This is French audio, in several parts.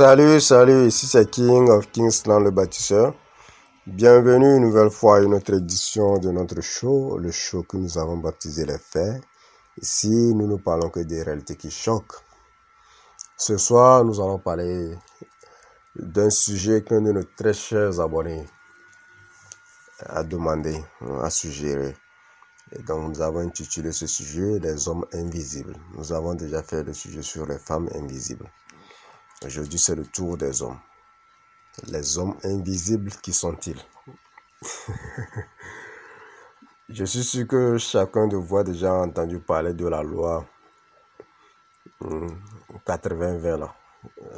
Salut, ici c'est King of Kingsland le bâtisseur. Bienvenue une nouvelle fois à une autre édition de notre show, le show que nous avons baptisé Les Faits. Ici, nous ne parlons que des réalités qui choquent. Ce soir, nous allons parler d'un sujet qu'un de nos très chers abonnés a demandé, a suggéré. Et donc, nous avons intitulé ce sujet « Les hommes invisibles ». Nous avons déjà fait le sujet sur les femmes invisibles. Aujourd'hui, c'est le tour des hommes. Les hommes invisibles, qui sont-ils? Je suis sûr que chacun de vous a déjà entendu parler de la loi 80-20, là.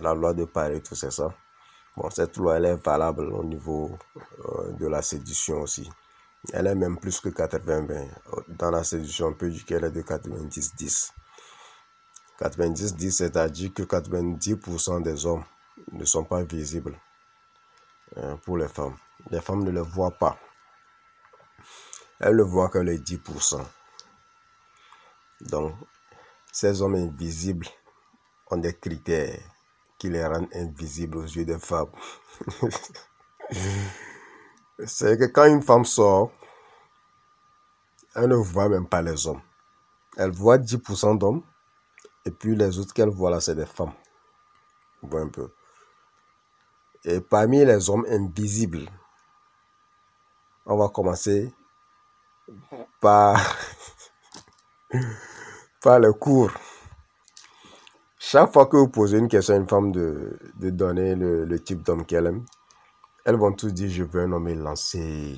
La loi de Pareto, c'est ça. Bon, cette loi, elle est valable au niveau de la séduction aussi. Elle est même plus que 80-20. Dans la séduction, on peut dire qu'elle est de 90-10. 90-10, c'est-à-dire que 90% des hommes ne sont pas visibles pour les femmes. Les femmes ne les voient pas. Elles ne voient que les 10%. Donc, ces hommes invisibles ont des critères qui les rendent invisibles aux yeux des femmes. C'est que quand une femme sort, elle ne voit même pas les hommes. Elle voit 10% d'hommes, et puis les autres qu'elle voit là, c'est des femmes. On voit un peu. Et parmi les hommes invisibles, on va commencer par le cours. Chaque fois que vous posez une question à une femme de donner le type d'homme qu'elle aime, elles vont tous dire: je veux un homme élancé,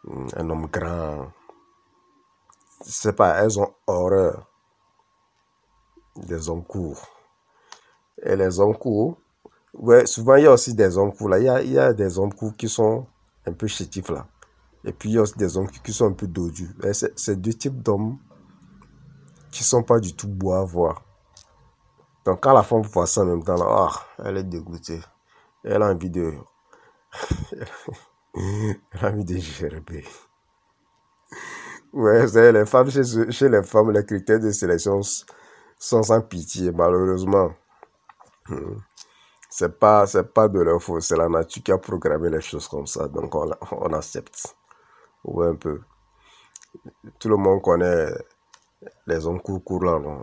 un homme grand. C'est pas, elles ont horreur des hommes courts. Et les hommes courts, ouais, souvent il y a aussi des hommes courts là. Il y a des hommes courts qui sont un peu chétifs là. Et puis il y a aussi des hommes qui sont un peu dodus. C'est deux types d'hommes qui sont pas du tout beaux à voir. Donc quand la femme voit ça en même temps là, elle est dégoûtée. Elle a envie de gerber. Ouais, les femmes, chez les femmes, les critères de sélection sont sans pitié, malheureusement. C'est pas de leur faute, c'est la nature qui a programmé les choses comme ça, donc on accepte. Ouais, un peu. Tout le monde connaît les hommes courts là, non?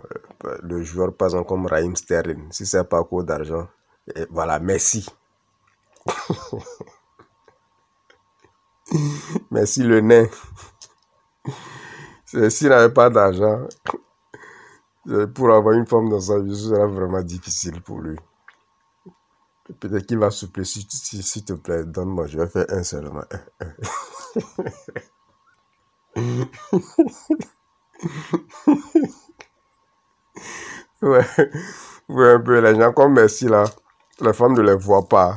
Le joueur, par exemple, comme Raheem Sterling, si c'est pas court d'argent, et voilà, Messi. Messi le nain. S'il n'avait pas d'argent, pour avoir une femme dans sa vie, ce sera vraiment difficile pour lui. Peut-être qu'il va souffler, s'il te plaît, donne-moi, je vais faire un seulement. Ouais, un peu, les gens comme Messi là, les femmes ne les voient pas.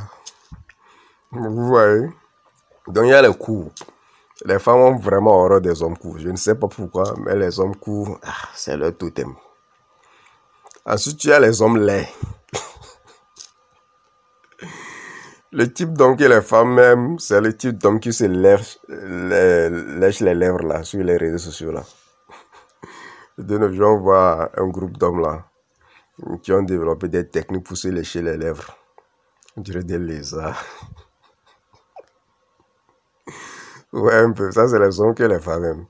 Vous voyez? Donc il y a les courts. Les femmes ont vraiment horreur des hommes courts. Je ne sais pas pourquoi, mais les hommes courts, c'est leur totem. Ensuite, il y a les hommes laids. Le type d'homme que les femmes aiment, c'est le type d'homme qui se lèche les lèvres là, sur les réseaux sociaux là. De nos jours, on voit un groupe d'hommes là, qui ont développé des techniques pour se lécher les lèvres. On dirait des lézards. Ouais, un peu. Ça, c'est les hommes que les femmes aiment.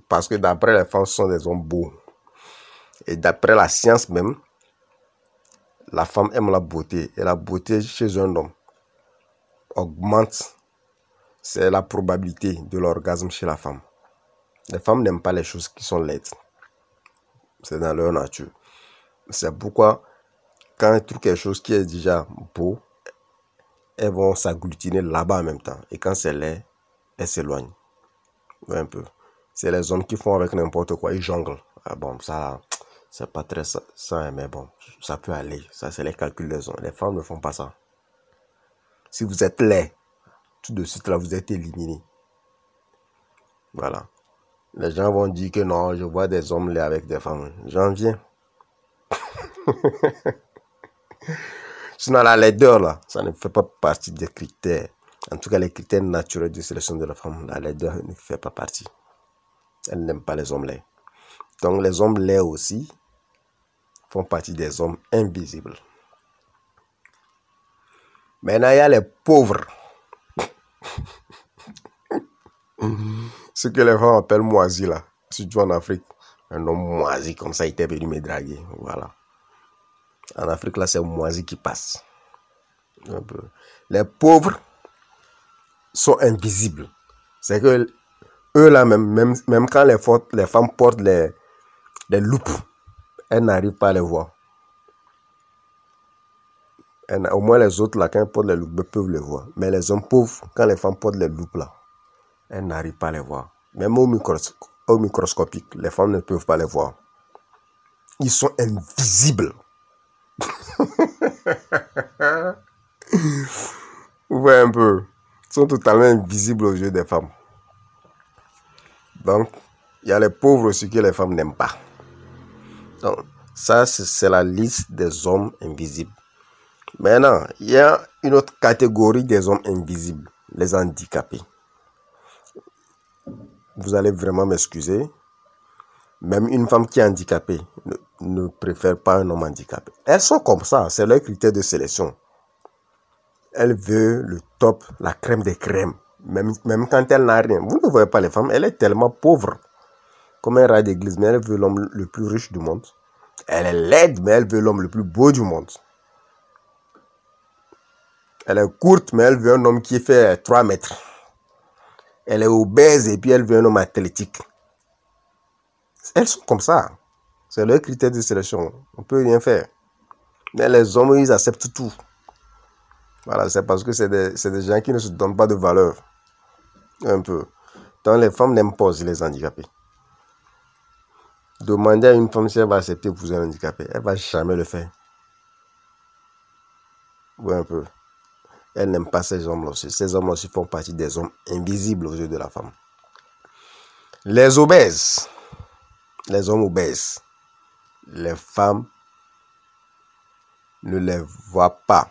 Parce que d'après les femmes, ce sont des hommes beaux. Et d'après la science même, la femme aime la beauté. Et la beauté chez un homme augmente. C'est la probabilité de l'orgasme chez la femme. Les femmes n'aiment pas les choses qui sont laides. C'est dans leur nature. C'est pourquoi, quand elles trouvent quelque chose qui est déjà beau, elles vont s'agglutiner là-bas en même temps. Et quand c'est laid, elles s'éloignent. Ouais, un peu. C'est les hommes qui font avec n'importe quoi. Ils jonglent. Bon, ça, c'est pas très ça, mais bon, ça peut aller. Ça, c'est les calculs des hommes. Les femmes ne font pas ça. Si vous êtes laid, tout de suite là, vous êtes éliminé. Voilà. Les gens vont dire que non, je vois des hommes laids avec des femmes. J'en viens. Sinon, la laideur, là, ça ne fait pas partie des critères. En tout cas, les critères naturels de sélection de la femme, la laideur ne fait pas partie. Elle n'aime pas les hommes laids. Donc, les hommes laids aussi font partie des hommes invisibles. Maintenant, il y a les pauvres. Ce que les gens appellent moisi là. Si tu vas en Afrique, un homme moisi comme ça, il était venu me draguer. Voilà. En Afrique, là, c'est moisi qui passe. Un peu. Les pauvres sont invisibles. C'est que eux là, même quand les femmes portent les loupes, elles n'arrivent pas à les voir. Au moins les autres là, quand elles portent les loupes, peuvent les voir. Mais les hommes pauvres, quand les femmes portent les loupes là, elles n'arrivent pas à les voir. Même au microscopique, les femmes ne peuvent pas les voir. Ils sont invisibles. Vous voyez un peu. Ils sont totalement invisibles aux yeux des femmes. Donc, il y a les pauvres aussi que les femmes n'aiment pas. Donc, ça, c'est la liste des hommes invisibles. Maintenant, il y a une autre catégorie des hommes invisibles, les handicapés. Vous allez vraiment m'excuser. Même une femme qui est handicapée ne préfère pas un homme handicapé. Elles sont comme ça, c'est leur critère de sélection. Elle veut le top, la crème des crèmes. Même quand elle n'a rien. Vous ne voyez pas les femmes, elle est tellement pauvre. Comme un rat d'église, mais elle veut l'homme le plus riche du monde. Elle est laide, mais elle veut l'homme le plus beau du monde. Elle est courte, mais elle veut un homme qui fait 3 mètres. Elle est obèse et puis elle veut un homme athlétique. Elles sont comme ça. C'est leur critère de sélection. On ne peut rien faire. Mais les hommes, ils acceptent tout. Voilà, c'est parce que c'est des gens qui ne se donnent pas de valeur. Un peu. Donc les femmes n'aiment pas aussi les handicapés. Demandez à une femme si elle va accepter d'épouser un handicapé. Elle ne va jamais le faire. Oui, un peu. Elle n'aime pas ces hommes-là aussi. Ces hommes-là aussi font partie des hommes invisibles aux yeux de la femme. Les obèses. Les hommes obèses. Les femmes ne les voient pas.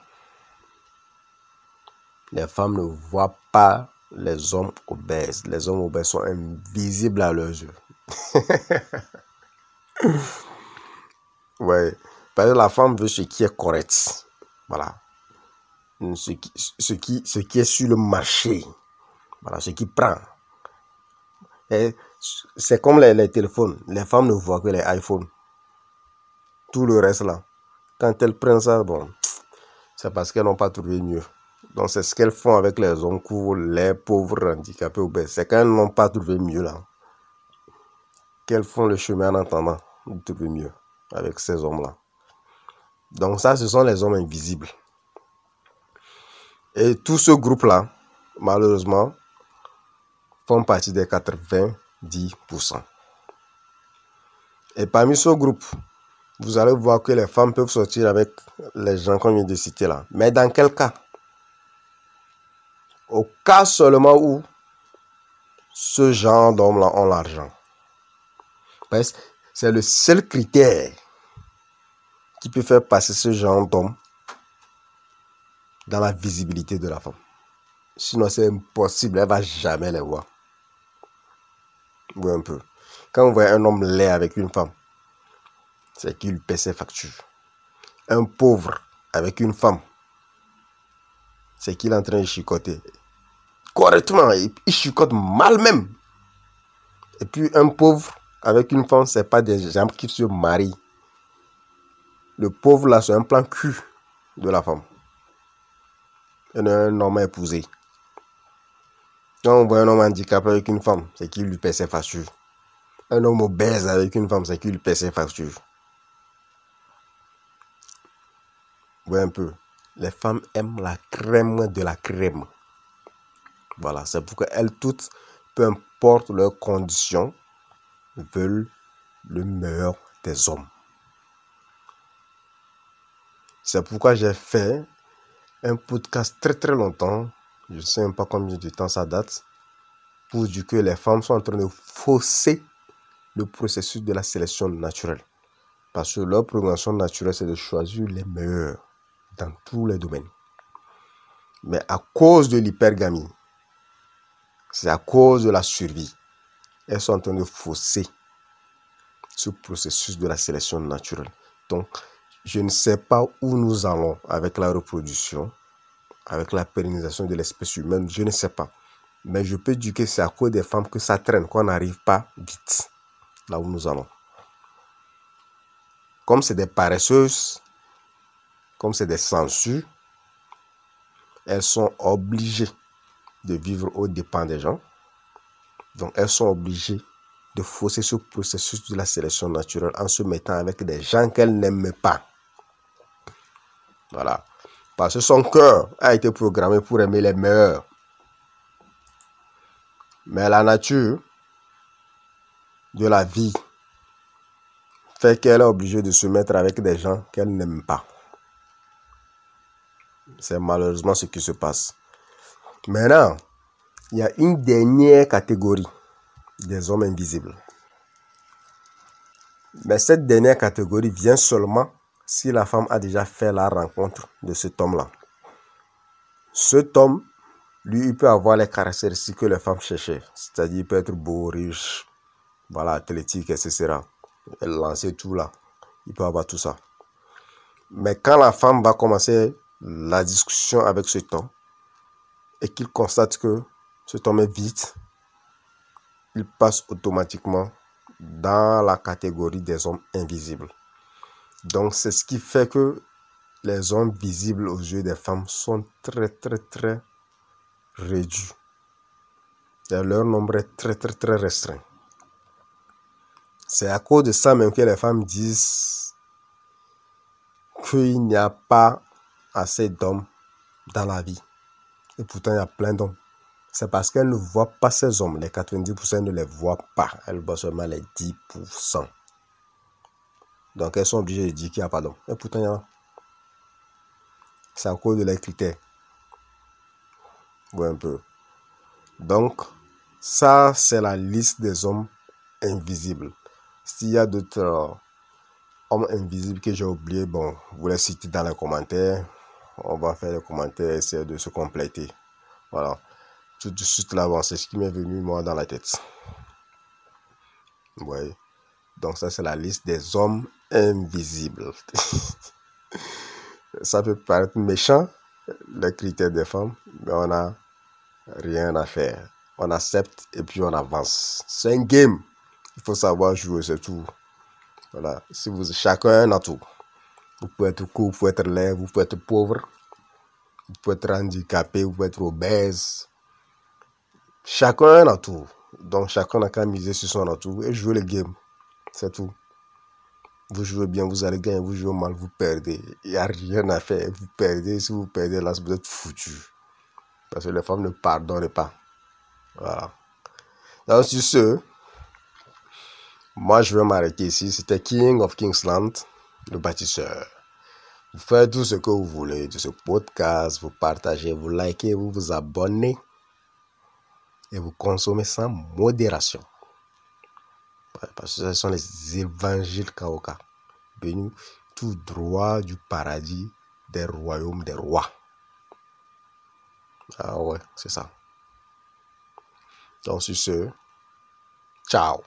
Les femmes ne voient pas les hommes obèses. Les hommes obèses sont invisibles à leurs yeux. Ouais. Parce que la femme veut ce qui est correct. Voilà. Ce qui est sur le marché. Voilà, ce qui prend. C'est comme les téléphones. Les femmes ne voient que les iPhones. Tout le reste là. Quand elles prennent ça, bon, c'est parce qu'elles n'ont pas trouvé mieux. Donc c'est ce qu'elles font avec les hommes courts, les pauvres, handicapés, obèses. C'est quand elles n'ont pas trouvé mieux là qu'elles font le chemin en attendant de trouver mieux avec ces hommes-là. Donc ça, ce sont les hommes invisibles. Et tout ce groupe-là, malheureusement, font partie des 90%. Et parmi ce groupe, vous allez voir que les femmes peuvent sortir avec les gens qu'on vient de citer là. Mais dans quel cas? Au cas seulement où ce genre d'hommes-là ont l'argent. Parce que c'est le seul critère qui peut faire passer ce genre d'homme dans la visibilité de la femme. Sinon, c'est impossible. Elle ne va jamais les voir. Oui, un peu. Quand vous voyez un homme laid avec une femme, c'est qu'il paie ses factures. Un pauvre avec une femme, c'est qu'il est en train de chicoter. Correctement, il chicote mal même. Et puis un pauvre avec une femme, c'est pas des gens qui se marient. Le pauvre là, c'est un plan cul de la femme. Et un homme à épouser. Quand on voit un homme handicapé avec une femme, c'est qu'il lui paie ses factures. Un homme obèse avec une femme, c'est qu'il lui paie ses factures. Vous voyez un peu. Les femmes aiment la crème de la crème. Voilà, c'est pourquoi elles toutes, peu importe leurs conditions, veulent le meilleur des hommes. C'est pourquoi j'ai fait un podcast très longtemps, je ne sais même pas combien de temps ça date, pour dire que les femmes sont en train de fausser le processus de la sélection naturelle. Parce que leur progression naturelle, c'est de choisir les meilleurs dans tous les domaines. Mais à cause de l'hypergamie, c'est à cause de la survie, elles sont en train de fausser ce processus de la sélection naturelle. Donc, je ne sais pas où nous allons avec la reproduction. avec la pérennisation de l'espèce humaine, je ne sais pas. Mais je peux dire que c'est à cause des femmes que ça traîne, qu'on n'arrive pas vite là où nous allons. Comme c'est des paresseuses, comme c'est des sangsues, elles sont obligées de vivre aux dépens des gens. Donc, elles sont obligées de fausser ce processus de la sélection naturelle en se mettant avec des gens qu'elles n'aiment pas. Voilà. Parce que son cœur a été programmé pour aimer les meilleurs. Mais la nature de la vie fait qu'elle est obligée de se mettre avec des gens qu'elle n'aime pas. C'est malheureusement ce qui se passe. Maintenant, il y a une dernière catégorie des hommes invisibles. Mais cette dernière catégorie vient seulement si la femme a déjà fait la rencontre de cet homme-là. Cet homme, lui, il peut avoir les caractéristiques que les femmes cherchaient. C'est-à-dire, il peut être beau, riche, voilà, athlétique, etc. Elle lançait tout là. Il peut avoir tout ça. Mais quand la femme va commencer la discussion avec cet homme et qu'il constate que cet homme est vide, il passe automatiquement dans la catégorie des hommes invisibles. Donc, c'est ce qui fait que les hommes visibles aux yeux des femmes sont très réduits. Et leur nombre est très restreint. C'est à cause de ça même que les femmes disent qu'il n'y a pas assez d'hommes dans la vie. Et pourtant, il y a plein d'hommes. C'est parce qu'elles ne voient pas ces hommes. Les 90% ne les voient pas. Elles voient seulement les 10%. Donc, elles sont obligées de dire qu'il n'y a pas d'hommes. Et pourtant, il y en a. C'est à cause de leurs critères. Ouais, un peu. Donc, ça, c'est la liste des hommes invisibles. S'il y a d'autres hommes invisibles que j'ai oubliés, bon, vous les citez dans les commentaires. On va faire les commentaires, essayer de se compléter. Voilà. Tout de suite là, bon, c'est ce qui m'est venu, moi, dans la tête. Ouais. Donc, ça, c'est la liste des hommes invisibles. Ça peut paraître méchant, les critères des femmes, mais on n'a rien à faire. On accepte et puis on avance. C'est un game. Il faut savoir jouer, c'est tout. Voilà. Si vous, chacun a un atout. Vous pouvez être court, vous pouvez être laid, vous pouvez être pauvre, vous pouvez être handicapé, vous pouvez être obèse. Chacun a un atout. Donc, chacun n'a qu'à miser sur son atout et jouer le game. C'est tout. Vous jouez bien, vous allez gagner. Vous jouez mal, vous perdez. Il n'y a rien à faire. Vous perdez. Si vous perdez, là, vous êtes foutu. Parce que les femmes ne pardonnent pas. Voilà. Donc, sur ce, moi, je vais m'arrêter ici. C'était King of Kingsland, le bâtisseur. Vous faites tout ce que vous voulez de ce podcast. Vous partagez, vous likez, vous vous abonnez. Et vous consommez sans modération. Parce que ce sont les évangiles Kaoka, venus tout droit du paradis des royaumes des rois. Ah ouais, c'est ça. Donc sur ce, ciao.